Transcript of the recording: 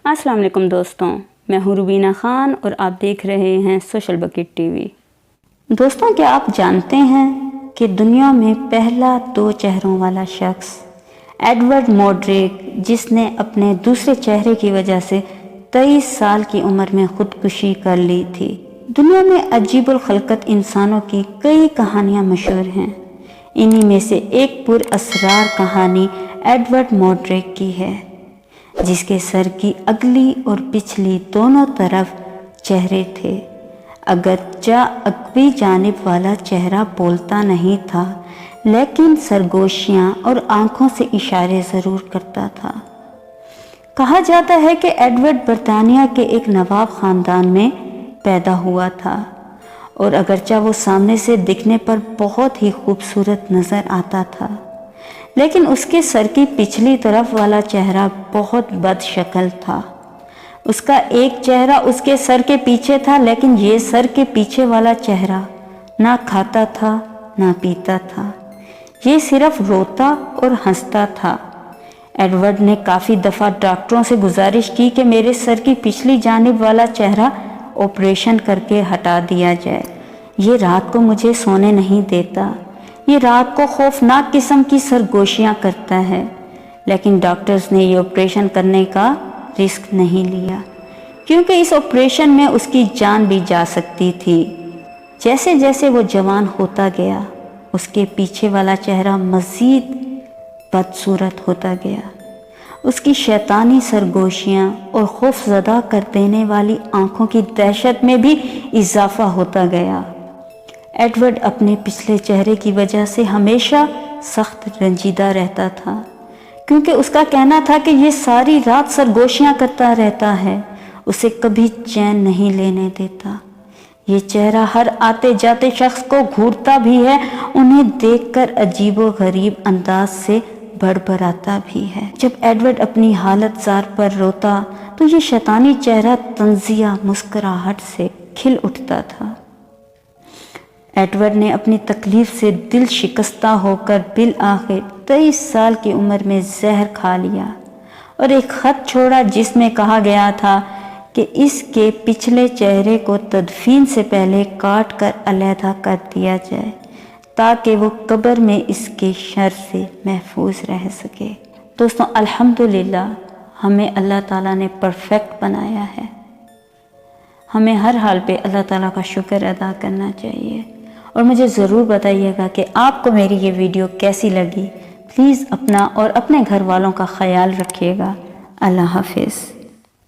السلام علیکم دوستوں، میں ہوں روبینہ خان اور آپ دیکھ رہے ہیں سوشل بکٹ ٹی وی۔ دوستوں، کیا آپ جانتے ہیں کہ دنیا میں پہلا 2 چہروں والا شخص ایڈورڈ موڈریک، جس نے اپنے دوسرے چہرے کی وجہ سے 23 سال کی عمر میں خودکشی کر لی تھی۔ دنیا میں عجیب الخلقت انسانوں کی کئی کہانیاں مشہور ہیں۔ انہی میں سے ایک پر اسرار کہانی ایڈورڈ موڈریک کی ہے، جس کے سر کی اگلی اور پچھلی دونوں طرف چہرے تھے۔ اگرچہ عقبی جانب والا چہرہ بولتا نہیں تھا، لیکن سرگوشیاں اور آنکھوں سے اشارے ضرور کرتا تھا۔ کہا جاتا ہے کہ ایڈورڈ برطانیہ کے ایک نواب خاندان میں پیدا ہوا تھا، اور اگرچہ وہ سامنے سے دکھنے پر بہت ہی خوبصورت نظر آتا تھا، لیکن اس کے سر کی پچھلی طرف والا چہرہ بہت بد شکل تھا۔ اس کا ایک چہرہ اس کے سر کے پیچھے تھا، لیکن یہ سر کے پیچھے والا چہرہ نہ کھاتا تھا نہ پیتا تھا، یہ صرف روتا اور ہنستا تھا۔ ایڈورڈ نے کافی دفعہ ڈاکٹروں سے گزارش کی کہ میرے سر کی پچھلی جانب والا چہرہ آپریشن کر کے ہٹا دیا جائے، یہ رات کو مجھے سونے نہیں دیتا، یہ رات کو خوفناک قسم کی سرگوشیاں کرتا ہے۔ لیکن ڈاکٹرز نے یہ آپریشن کرنے کا رسک نہیں لیا، کیونکہ اس آپریشن میں اس کی جان بھی جا سکتی تھی۔ جیسے جیسے وہ جوان ہوتا گیا، اس کے پیچھے والا چہرہ مزید بدصورت ہوتا گیا۔ اس کی شیطانی سرگوشیاں اور خوف زدہ کر دینے والی آنکھوں کی دہشت میں بھی اضافہ ہوتا گیا۔ ایڈورڈ اپنے پچھلے چہرے کی وجہ سے ہمیشہ سخت رنجیدہ رہتا تھا، کیونکہ اس کا کہنا تھا کہ یہ ساری رات سرگوشیاں کرتا رہتا ہے، اسے کبھی چین نہیں لینے دیتا۔ یہ چہرہ ہر آتے جاتے شخص کو گھورتا بھی ہے، انہیں دیکھ کر عجیب و غریب انداز سے بڑبڑاتا بھی ہے۔ جب ایڈورڈ اپنی حالت زار پر روتا تو یہ شیطانی چہرہ طنزیہ مسکراہٹ سے کھل اٹھتا تھا۔ ایڈورڈ نے اپنی تکلیف سے دل شکستہ ہو کر بالآخر 23 سال کی عمر میں زہر کھا لیا اور ایک خط چھوڑا، جس میں کہا گیا تھا کہ اس کے پچھلے چہرے کو تدفین سے پہلے کاٹ کر علیحدہ کر دیا جائے، تاکہ وہ قبر میں اس کے شر سے محفوظ رہ سکے۔ دوستوں، الحمدللہ ہمیں اللہ تعالیٰ نے پرفیکٹ بنایا ہے۔ ہمیں ہر حال پہ اللہ تعالیٰ کا شکر ادا کرنا چاہیے، اور مجھے ضرور بتائیے گا کہ آپ کو میری یہ ویڈیو کیسی لگی۔ پلیز اپنا اور اپنے گھر والوں کا خیال رکھیے گا۔ اللہ حافظ۔